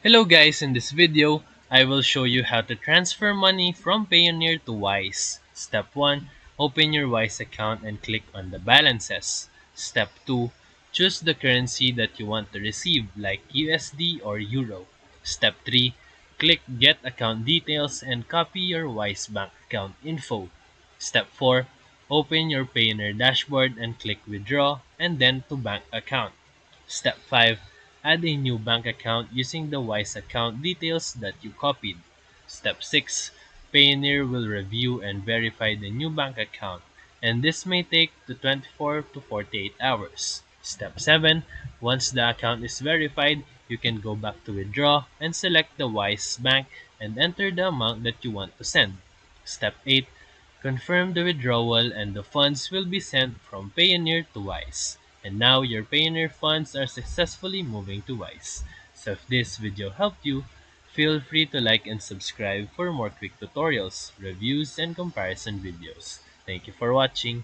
Hello guys, in this video, I will show you how to transfer money from Payoneer to Wise. Step 1. Open your Wise account and click on the balances. Step 2. Choose the currency that you want to receive like USD or Euro. Step 3. Click Get Account Details and copy your Wise bank account info. Step 4. Open your Payoneer dashboard and click Withdraw and then to Bank Account. Step 5. Add a new bank account using the Wise account details that you copied. Step 6. Payoneer will review and verify the new bank account, and this may take to 24 to 48 hours. Step 7. Once the account is verified, you can go back to withdraw and select the Wise bank and enter the amount that you want to send. Step 8. Confirm the withdrawal and the funds will be sent from Payoneer to Wise. And now your Payoneer funds are successfully moving to Wise. So if this video helped you, feel free to like and subscribe for more quick tutorials, reviews, and comparison videos. Thank you for watching.